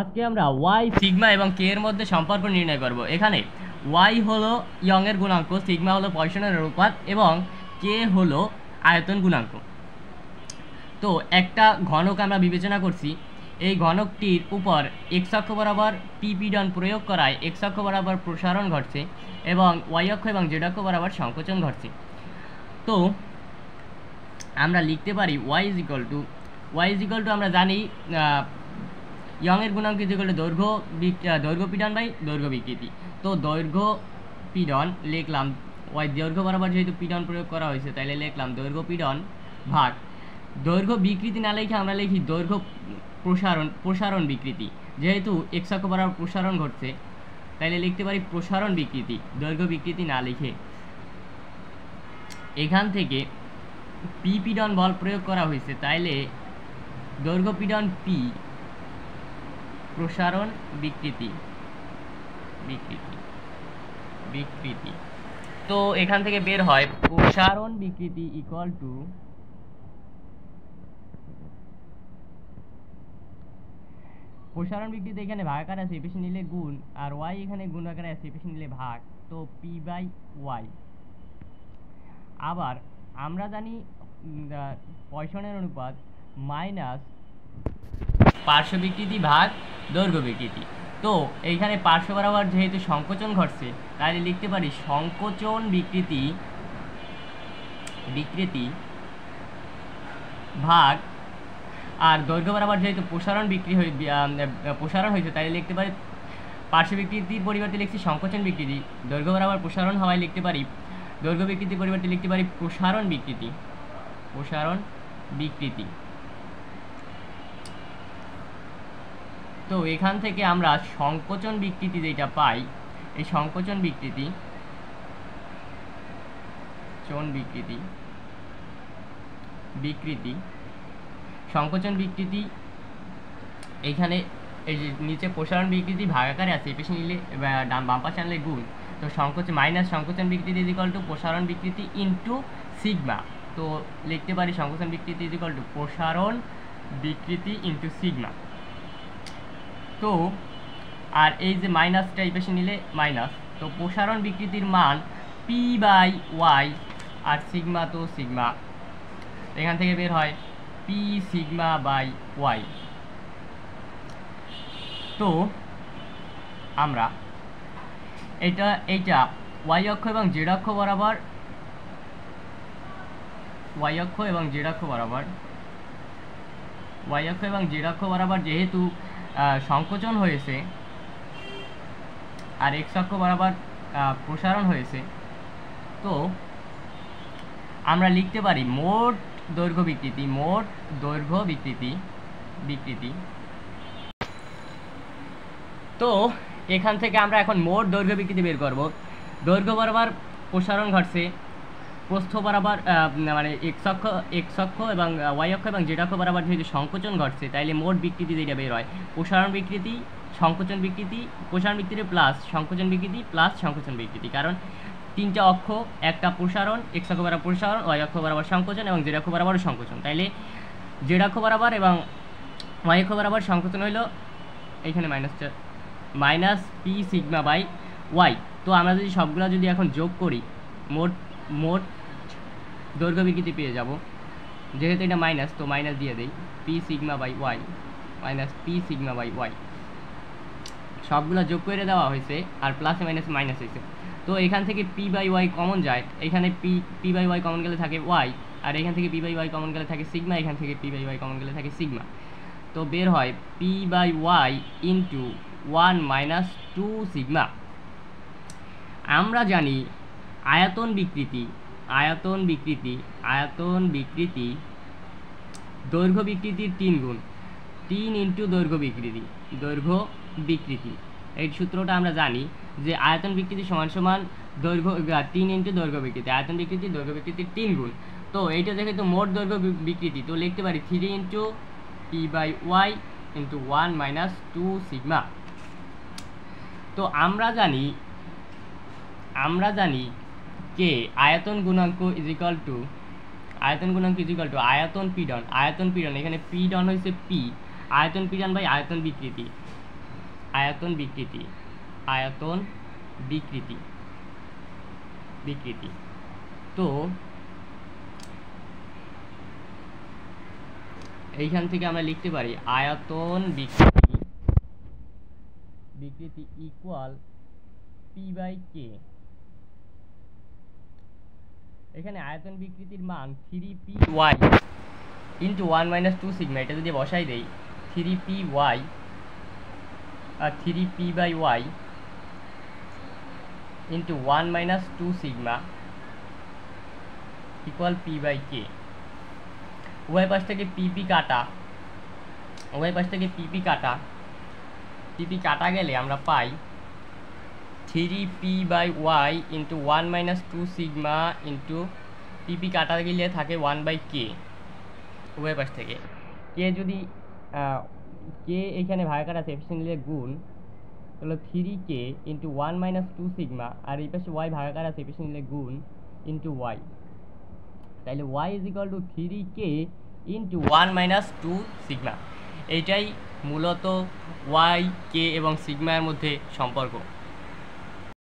আজকে আমরা Y sigma এবং কে এর মধ্যে সম্পর্ক নির্ণয় করব। এখানে ওয়াই হলো ইয়ংয়ের গুণাঙ্ক, সিগমা হলো পয়সনের অনুপাত এবং কে হলো আয়তন গুণাঙ্ক। তো একটা ঘনক আমরা বিবেচনা করছি, এই ঘনকটির উপর এক্স অক্ষ বরাবর পি পীড়ন প্রয়োগ করায় এক্স অক্ষ বরাবর প্রসারণ ঘটছে এবং ওয়াই অক্ষ এবং জেড অক্ষ বরাবর সংকোচন ঘটছে। তো আমরা লিখতে পারি ওয়াই ইজ ইকুয়াল টু আমরা জানি ইয়ংয়ের গুণাঙ্ক ইজ ইকুয়াল টু দৈর্ঘ্য পীড়ন বাই দৈর্ঘ্য বিকৃতি। তো দৈর্ঘ্য পীড়ন লিখলাম, ওয়াই দৈর্ঘ্য বরাবর যেহেতু পীড়ন প্রয়োগ করা হয়েছে তাইলে লিখলাম দৈর্ঘ্য পীড়ন ভাগ দৈর্ঘ্য বিকৃতি না লিখে আমরা লিখি দৈর্ঘ্য প্রসারণ বিকৃতি। যেহেতু এক্স অক্ষ বরাবর প্রসারণ ঘটছে তাইলে লিখতে পারি প্রসারণ বিকৃতি, দৈর্ঘ্য বিকৃতি না লিখে। এখান থেকে পি পীড়ন বল প্রয়োগ করা হয়েছে তাইলে দৈর্ঘ্য পীড়ন পি প্রসারণ বিকৃতি বিকৃতি। তো এখান থেকে বের হয় প্রসারণ বিকৃতি ইকুয়াল টু প্রসারণ বিকৃতি এখানে ভাগ আকারে আছে, এপাশে নিলে গুণ, আর ওয়াই এখানে গুণ আকারে আছে, এপাশে নিলে ভাগ। তো পি বাই ওয়াই। আবার আমরা জানি পয়সনের অনুপাত মাইনাস পার্শ্ব বিকৃতি ভাগ দৈর্ঘ্য বিকৃতি। তো এইখানে পার্শ্ব বরাবর যেহেতু সংকোচন ঘটছে তাহলে লিখতে পারি সংকোচন বিকৃতি ভাগ, আর দৈর্ঘ্য বরাবর যেহেতু প্রসারণ হয়েছে তাই লিখতে পারি পার্শ্ব বিকৃতির পরিবর্তে লিখছি সংকোচন বিকৃতি। দৈর্ঘ্য বরাবর প্রসারণ হওয়ায় লিখতে পারি দৈর্ঘ্য বিকৃতির পরিবর্তে লিখতে পারি প্রসারণ বিকৃতি। তো এখান থেকে আমরা সংকোচন বিকৃতি যেটা পাই, এই সংকোচন বিকৃতি সংকোচন বিকৃতি এইখানে এই যে নিচে প্রসারণ বিকৃতি ভাগ আকারে আছে, এপাশে নিলে বাম পাশে আনলে গুণ। তো মাইনাস সংকোচন বিকৃতি ইজ ইকুয়াল টু প্রসারণ বিকৃতি ইন্টু সিগমা। তো লিখতে পারি সংকোচন বিকৃতি ইজ ইকুয়াল টু প্রসারণ বিকৃতি ইন্টু সিগমা। তো আর এই যে মাইনাসটা এই পাশে নিলে মাইনাস, তো প্রসারণ বিকৃতির মান পি বাই ওয়াই আর সিগমা, তো সিগমা এখান থেকে বের হয় পি সিগমা বাই ওয়াই। তো আমরা এইটা ওয়াই অক্ষ এবং জেড অক্ষ বরাবর যেহেতু সংকোচন হয়েছে আর এক্স অক্ষ বরাবর প্রসারণ হয়েছে, তো আমরা লিখতে পারি মোট দৈর্ঘ্য বিকৃতি। তো এখান থেকে আমরা এখন মোট দৈর্ঘ্য বিকৃতি বের করব। দৈর্ঘ্য বরাবর প্রসারণ ঘটছে, প্রস্থ বরাবর মানে এক্স অক্ষ এবং ওয়াই অক্ষ এবং জেড অক্ষ বরাবর যেহেতু সংকোচন ঘটছে তাইলে মোট বিকৃতি যেটা বের হয় প্রসারণ বিকৃতি প্লাস সংকোচন বিকৃতি। কারণ তিনটা অক্ষ, একটা প্রসারণ, এক্স অক্ষ বরাবর প্রসারণ, ওয়াই অক্ষ বরাবর সংকোচন এবং জেড অক্ষ বরাবর সংকোচন। তাইলে জেড অক্ষ বরাবর এবং ওয়াই অক্ষ বরাবর সংকোচন হইল এইখানে minus P sigma by Y. তো আমরা যদি সবগুলো যদি এখন যোগ করি মোট দৈর্ঘ্য বিকৃতি পেয়ে যাব। যেহেতু এটা মাইনাস তো মাইনাস দিয়ে দেই, P sigma by Y minus P sigma by Y সবগুলো যোগ করে দেওয়া হয়েছে আর প্লাসে মাইনাসে মাইনাস হয়েছে। তো এখান থেকে পি বাই ওয়াই কমন যায়, এখানে পি বাই ওয়াই কমন গেলে থাকে ওয়াই, আর এখান থেকে পি বাই ওয়াই কমন গেলে থাকে সিগমা, এখান থেকে পি বাই ওয়াই কমন গেলে থাকে সিগমা। তো বের হয় P by Y into 1 minus 2 sigma. আমরা জানি আয়তন বিকৃতি দৈর্ঘ্য বিকৃতির 3 গুণ, 3 ইন্টু দৈর্ঘ্য বিকৃতি। এই সূত্রটা আমরা জানি যে আয়তন বিকৃতি সমান 3 ইন্টু দৈর্ঘ্য বিকৃতি। আয়তন বিকৃতি দৈর্ঘ্য বিকৃতির 3 গুণ। তো এইটা যেহেতু মোট দৈর্ঘ্য বিকৃতি তো লিখতে পারি 3 into P by Y into 1 minus 2 sigma. তো আমরা জানি কে আয়তন গুণাঙ্ক ইজ ইকুয়াল টু আয়তন পীড়ন। এখানে পীড়ন হয়েছে পি, আয়তন পীড়ন বাই আয়তন বিকৃতি। আয়তন বিকৃতি, আয়তন বিকৃতি বিকৃতি। তো এইখান থেকে আমরা লিখতে পারি আয়তন বিকৃতি বিকৃতি ইকুয়াল P/K। এখানে আয়তন বিকৃতির মান 3py ইন্টু 1 - 2 সিগমা, এটা যদি বসাই দেই 3py আর 3p/y into 1 - 2 sigma equal P/K। উভয় পাশ থেকে পিপি কাটা, উভয় পাশ থেকে পিপি কাটা গেলে আমরা পাই 3p/y ইন্টু 1 - 2 সিগমা ইন্টু পিপি কাটা গেলে থাকে 1/k উভয় পাশ থেকে। কে যদি কে এখানে ভাগাকার আছে এফিসিয়েন্ট নিলে গুণ হলো 3k ইন্টু 1 - 2 সিগমা, আর এই পাশে ওয়াই ভাগাকার আছে এফিসিয়েন্ট নিলে গুণ ইন্টু ওয়াই। তাহলে y is equal to 3k into 1 - 2 sigma. এইটাই মূলত y, k এবং সিগমার মধ্যে সম্পর্ক।